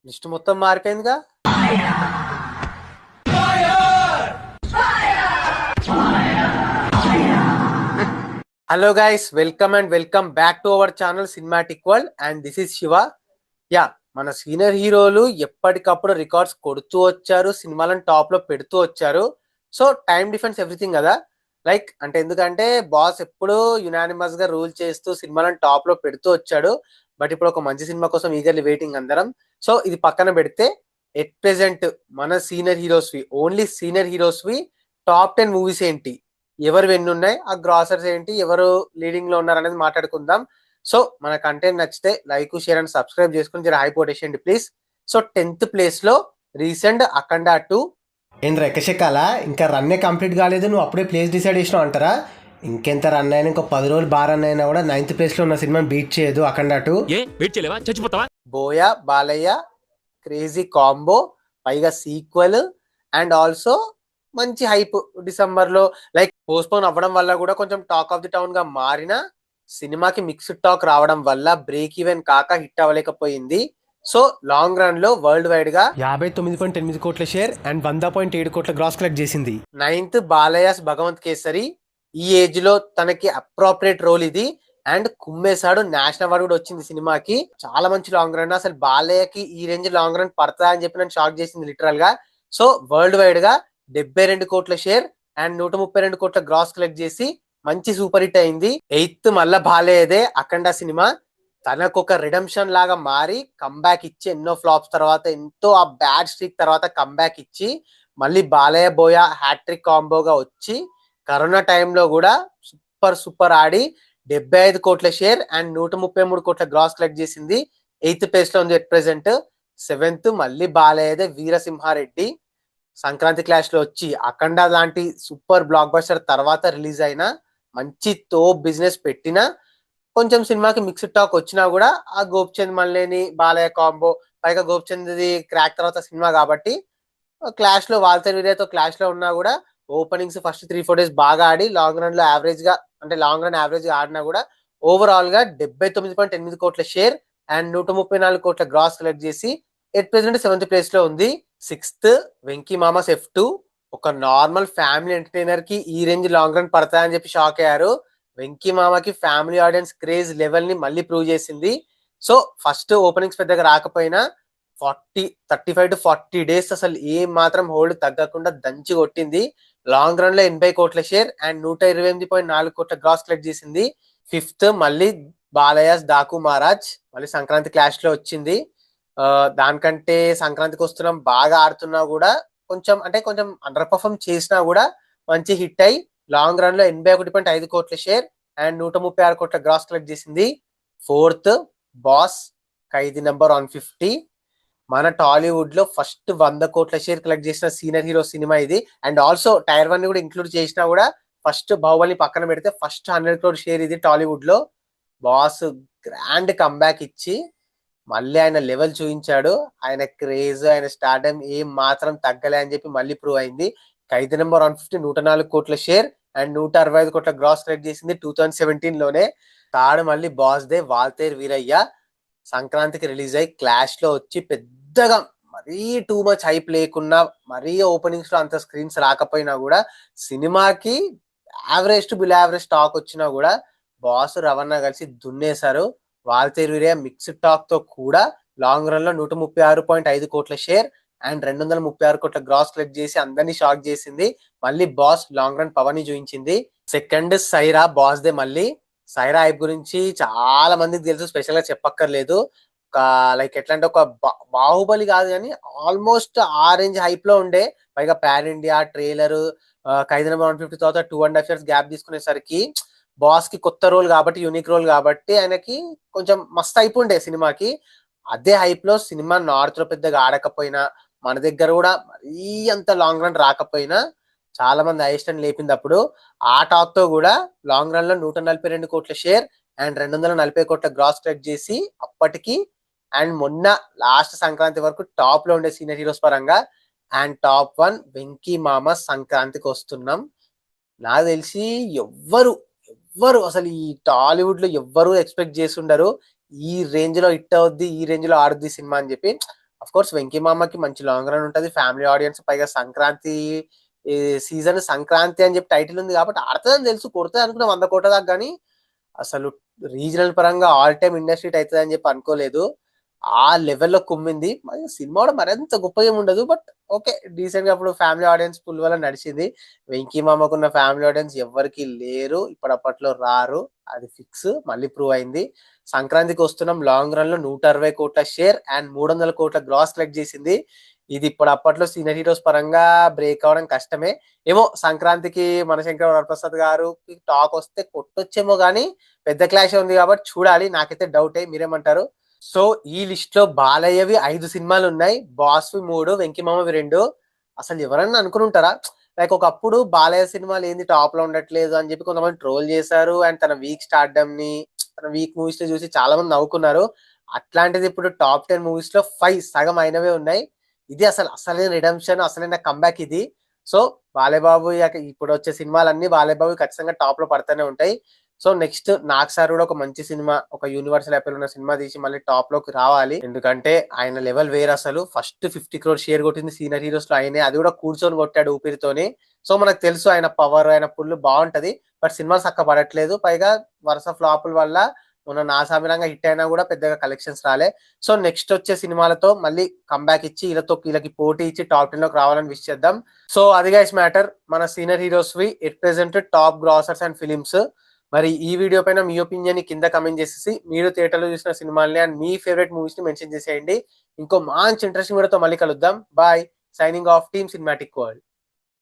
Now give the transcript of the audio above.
List మొత్తం మారిపోయిందిగా. Hello guys, welcome and welcome back to our channel cinematic world and this is Siva. Yeah, మన senior హీరోలు ఎప్పటికప్పుడు records కొడుతూ వచ్చారు, సినిమాలను టాప్ లో పెడుతూ వచ్చారు. సో టైం డిఫరెన్స్ ఎవ్రీథింగ్ కదా. అంటే ఎందుకంటే బాస్ ఎప్పుడు యునానిమస్ గా రూల్ చేస్తూ సినిమాలను టాప్ లో పెడుతూ వచ్చాడు. బట్ ఇప్పుడు ఒక మంచి సినిమా కోసం ఈగర్లీ వెయిటింగ్ అందరం. సో ఇది పక్కన పెడితే ఎట్ ప్రెసెంట్ మన సీనియర్ హీరోస్ వి, ఓన్లీ సీనియర్ హీరోస్ వి టాప్ 10 మూవీస్ ఏంటి, ఎవరు ఎన్ని ఉన్నాయి, ఆ గ్రాసర్స్ ఏంటి, ఎవరు లీడింగ్ లో ఉన్నారు అనేది మాట్లాడుకుందాం. సో మన కంటెంట్ నచ్చితే లైక్, షేర్ అండ్ సబ్స్క్రైబ్ చేసుకుని జర హై కొట్టేసేయండి ప్లీజ్. సో 10th ప్లేస్ లో రీసెంట్ అఖండ 2. ఏంద్ర ఎక్కశెక్కాల ఇంకా రన్నే కంప్లీట్ కాలేదు, నువ్వు అప్పుడే ప్లేస్ డిసైడ్ చేసినావు అంటారా? ఇంకెంత రన్ అయినా, ఇంకో 10 రోజులు బాగా రన్ అయినా కూడా 9th ప్లేస్లో ఉన్న సినిమాని బీట్ చేయదు అఖండ 2. బోయా బాలయ్య క్రేజీ కాంబో, పైగా సీక్వెల్ అండ్ ఆల్సో మంచి హైప్. డిసెంబర్ లో పోస్ట్పోన్ అవ్వడం వల్ల కూడా కొంచెం టాక్ ఆఫ్ ది టౌన్ గా మారిన సినిమాకి మిక్స్డ్ టాక్ రావడం వల్ల బ్రేక్ ఈవెన్ కాక హిట్ అవ్వలేకపోయింది. సో లాంగ్ రన్ లో వరల్డ్ వైడ్ గా 59.8 కోట్ల షేర్ అండ్ 100.7 కోట్ల గ్రాస్ కలెక్ట్ చేసింది. 9th బాలయ్యస్ భగవంత్ కేసరి. ఈ ఏజ్ లో తనకి అప్రోప్రియేట్ రోల్ ఇది అండ్ కుమ్మేశాడు. నేషనల్ అవార్డు కూడా వచ్చింది సినిమాకి. చాలా మంచి లాంగ్ రన్. అసలు బాలయ్యకి ఈ రేంజ్ లాంగ్ రన్ పడతా అని చెప్పి నన్ను షాక్ చేసింది లిటరల్ గా. సో వరల్డ్ వైడ్ గా 72 కోట్ల షేర్ అండ్ 132 కోట్ల గ్రాస్ కలెక్ట్ చేసి మంచి సూపర్ హిట్ అయింది. 8th మళ్ళా బాలయ్యదే అఖండ సినిమా. తనకు ఒక రిడమ్షన్ లాగా మారి కంబ్యాక్ ఇచ్చి, ఎన్నో ఫ్లాప్స్ తర్వాత, ఎంతో ఆ బ్యాడ్ స్ట్రీక్ తర్వాత కంబ్యాక్ ఇచ్చి మళ్ళీ బాలయ్య బోయా హ్యాట్రిక్ కాంబోగా వచ్చి కరోనా టైంలో కూడా సూపర్ ఆడి 75 కోట్ల షేర్ అండ్ 133 కోట్ల గ్రాస్ కలెక్ట్ చేసింది. 8th ప్లేస్ లో ఉంది ఎట్ ప్రెసెంట్. 7th మళ్ళీ బాలయ్యదే వీరసింహారెడ్డి. సంక్రాంతి క్లాష్ లో వచ్చి అఖండ లాంటి సూపర్ బ్లాక్ బస్టర్ తర్వాత రిలీజ్ అయిన మంచి తో బిజినెస్ పెట్టిన, కొంచెం సినిమాకి మిక్స్డ్ టాక్ వచ్చినా కూడా ఆ గోపిచంద్ మల్లేని బాలయ్య కాంబో, పైగా గోపిచంద్ క్రాక్ తర్వాత సినిమా కాబట్టి క్లాష్ లో వాల్తేర్ వీరయ్యతో క్లాష్ లో ఉన్నా కూడా ఓపెనింగ్స్ ఫస్ట్ 3-4 డేస్ బాగా ఆడి లాంగ్ రన్ లో యావరేజ్ గా, లాంగ్ రన్ యావరేజ్ గా ఆడినా కూడా ఓవరాల్ గా 79.8 కోట్ల షేర్ అండ్ 134 కోట్ల గ్రాస్ కలెక్ట్ చేసి ఎట్ ప్రెసెంట్ 7th ప్లేస్ లో ఉంది. 6th Venky మామాస్ F2. ఒక నార్మల్ ఫ్యామిలీ ఎంటర్టైనర్ కి ఈ రేంజ్ లాంగ్ రన్ పడతాయని చెప్పి షాక్ అయ్యారు. వెంకీ మామకి ఫ్యామిలీ ఆడియన్స్ క్రేజ్ లెవెల్ ని మళ్ళీ ప్రూవ్ చేసింది. సో ఫస్ట్ ఓపెనింగ్స్ పెద్దగా రాకపోయినా 35 to 40 డేస్ అసలు ఏ మాత్రం హోల్డ్ తగ్గకుండా దంచి కొట్టింది. లాంగ్ రన్ లో 80 కోట్ల షేర్ అండ్ 128.4 కోట్ల గ్రాస్ కలెక్ట్ చేసింది. 5th మళ్ళీ బాలయ్యస్ డాకు మహారాజ్, మళ్ళీ సంక్రాంతి క్లాష్ లో వచ్చింది. దానికంటే సంక్రాంతికి వస్తున్నాం బాగా ఆడుతున్నా కూడా కొంచెం అండర్ పర్ఫార్మ్ చేసినా కూడా మంచి హిట్ అయి లాంగ్ రన్ లో 81.5 కోట్ల షేర్ అండ్ 136 కోట్ల గ్రాస్ కలెక్ట్ చేసింది. 4th బాస్ ఖైదీ నెంబర్ 150. మన టాలీవుడ్ లో ఫస్ట్ 100 కోట్ల షేర్ కలెక్ట్ చేసిన సీనియర్ హీరో సినిమా ఇది. అండ్ ఆల్సో టైర్ 1 ని కూడా ఇంక్లూడ్ చేసినా కూడా ఫస్ట్ బాహుబలి పక్కన పెడితే ఫస్ట్ 100 crore షేర్ ఇది టాలీవుడ్ లో. బాస్ గ్రాండ్ కంబ్యాక్ ఇచ్చి మళ్ళీ ఆయన లెవెల్ చూపించాడు. ఆయన క్రేజ్, ఆయన స్టార్డమ్ ఏం మాత్రం తగ్గలే అని చెప్పి మళ్ళీ ప్రూవ్ అయింది. ఖైదీ నెంబర్ 150 104 కోట్ల షేర్ అండ్ 165 కోట్ల గ్రాస్ కలెక్ట్ చేసింది 2017 లోనే. తాడు మళ్ళీ బాస్ దే వాల్తేర్ వీరయ్య. సంక్రాంతికి రిలీజ్ అయ్యి క్లాష్ లో వచ్చి పెద్దగా మరీ టూ మచ్ హైప్ లేకున్నా, మరీ ఓపెనింగ్స్ లో అంత స్క్రీన్స్ రాకపోయినా కూడా సినిమాకి average to below average talk వచ్చినా కూడా బాస్ రవణ కలిసి దున్నేశారు. వాల్తేరు వీరయ్య మిక్స్డ్ టాక్ తో కూడా లాంగ్ రన్ లో 136.5 కోట్ల షేర్ అండ్ 236 కోట్ల గ్రాస్ కలెక్ట్ చేసి అందరినీ షాక్ చేసింది. మళ్ళీ బాస్ లాంగ్ రన్ పవర్ ని చూపించింది. సెకండ్ సైరా బాస్ దే. మళ్ళీ సైరా హైప్ గురించి చాలా మందికి తెలుసు, స్పెషల్ గా చెప్పక్కర్లేదు. ఒక ఎట్లా అంటే ఒక బాహుబలి కాదు కానీ ఆల్మోస్ట్ ఆ రేంజ్ హైప్ లో ఉండే, పైగా పాన్ ఇండియా ట్రైలర్. ఖైదీ నెంబర్ 150 తర్వాత 2.5 years గ్యాప్ తీసుకునేసరికి బాస్ కి కొత్త రోల్ కాబట్టి, యూనిక్ రోల్ కాబట్టి ఆయనకి కొంచెం మస్త్ హైప్ ఉండే సినిమాకి. అదే హైప్ లో సినిమా నార్త్ లో పెద్దగా ఆడకపోయినా, మన దగ్గర కూడా మరీ అంత లాంగ్ రన్ రాకపోయినా చాలా మంది హైయెస్ట్ అని లేపింది అప్పుడు. ఆ టాక్ తో కూడా లాంగ్ రన్ లో 142 కోట్ల షేర్ అండ్ 240 కోట్ల గ్రాస్ కలెక్ట్ చేసి అప్పటికి అండ్ మొన్న లాస్ట్ సంక్రాంతి వరకు టాప్ లో ఉండే సీనియర్ హీరోస్ పరంగా. అండ్ టాప్ 1 వెంకీ మామ సంక్రాంతికి వస్తున్నాం. నాకు తెలిసి ఎవ్వరు ఎవ్వరు అసలు ఈ టాలీవుడ్ లో ఎవ్వరు ఎక్స్పెక్ట్ చేస్తుండరు ఈ రేంజ్ లో హిట్ అవుద్ది, ఈ రేంజ్ లో ఆడుద్ది సినిమా అని చెప్పి. అఫ్ కోర్స్ వెంకీ మామకి మంచి లాంగ్ రన్ ఉంటది, ఫ్యామిలీ ఆడియన్స్, పైగా సంక్రాంతి సీజన్ సంక్రాంతి అని చెప్పి టైటిల్ ఉంది కాబట్టి ఆడుతుందని తెలుసు, కొడుతుంది అనుకున్నా 100 కోట్ల దాకా. కానీ అసలు రీజనల్ పరంగా ఆల్ టైమ్ ఇండస్ట్రీ అవుతుంది అని చెప్పి అనుకోలేదు. ఆ లెవెల్లో కుమ్మింది. మరి సినిమా కూడా మరింత గొప్పగా ఏమి ఉండదు, బట్ ఓకే డీసెంట్ గా అప్పుడు ఫ్యామిలీ ఆడియన్స్ పుల్ వల్ల నడిచింది. వెంకీ మామకున్న ఫ్యామిలీ ఆడియన్స్ ఎవరికి లేరు, ఇప్పటిప్పట్లో రారు, అది ఫిక్స్, మళ్ళీ ప్రూవ్ అయింది. సంక్రాంతికి వస్తున్నాం, లాంగ్ రన్ లో 160 కోట్ల షేర్ అండ్ 300 కోట్ల గ్రాస్ కలెక్ట్ చేసింది. ఇది ఇప్పుడు అప్పట్లో సీనియర్ హీరోస్ పరంగా బ్రేక్ అవడం కష్టమే. ఏమో సంక్రాంతికి మనశంకర్ వరప్రసాద్ గారు టాక్ వస్తే కొట్టొచ్చేమో గానీ పెద్ద క్లాష్ ఉంది కాబట్టి చూడాలి. నాకైతే డౌటే, మీరేమంటారు? సో ఈ లిస్ట్ లో బాలయ్యవి 5 సినిమాలు ఉన్నాయి, బాస్వి 3, వెంకిమామవి 2. అసలు ఎవరన్నా అనుకుని ఉంటారా? లైక్ ఒకప్పుడు బాలయ్య సినిమాలు ఏంది టాప్ లో ఉండట్లేదు అని చెప్పి కొంతమంది ట్రోల్ చేశారు, అండ్ తన వీక్ స్టార్డమ్ ని, తన వీక్ మూవీస్ ని చూసి చాలా మంది నవ్వుకున్నారు. అట్లాంటిది ఇప్పుడు టాప్ 10 మూవీస్ లో 5 సగం అయినవే ఉన్నాయి. ఇది అసలైన రిడెంప్షన్, అసలైన కంబ్యాక్ ఇది. సో బాలయ్యబాబు ఇప్పుడు వచ్చే సినిమాలన్నీ బాలయ్యబాబు ఖచ్చితంగా టాప్ లో పడుతూనే ఉంటాయి. సో నెక్స్ట్ నాగ్ సార్ కూడా ఒక మంచి సినిమా, ఒక యూనివర్సల్ అపీల్ ఉన్న సినిమా తీసి మళ్ళీ టాప్ లోకి రావాలి. ఎందుకంటే ఆయన లెవెల్ వేరు. అసలు ఫస్ట్ 50 crore షేర్ కొట్టింది సీనియర్ హీరోస్ లో ఆయనే, అది కూడా కూర్చొని కొట్టాడు ఊపిరితోని. సో మనకు తెలుసు ఆయన పవర్, ఆయన పుల్ బాగుంటది, బట్ సినిమాలు చక్క పడట్లేదు. పైగా వరుస ఫ్లాపుల వల్ల మొన్న నాసామిరంగా హిట్ అయినా కూడా పెద్దగా కలెక్షన్స్ రాలే. సో నెక్స్ట్ వచ్చే సినిమాలతో మళ్ళీ కంబ్యాక్ ఇచ్చి వీళ్ళకి పోటీ ఇచ్చి టాప్ 10 లోకి రావాలని విష్ చేద్దాం. సో అది గైస్ మ్యాటర్, మన సీనియర్ హీరోస్ వి at present top grossers and films. మరి ఈ వీడియో పైన మీ ఒపీనియన్ కింద కమెంట్ చేసేసి మీరు థియేటర్లో చూసిన సినిమాల్ని అండ్ మీ ఫేవరెట్ మూవీస్ ని మెన్షన్ చేసేయండి. ఇంకో మంచి ఇంట్రెస్టింగ్ వీడియోతో మళ్ళీ కలుద్దాం. Bye, signing off, Team Cinematic world.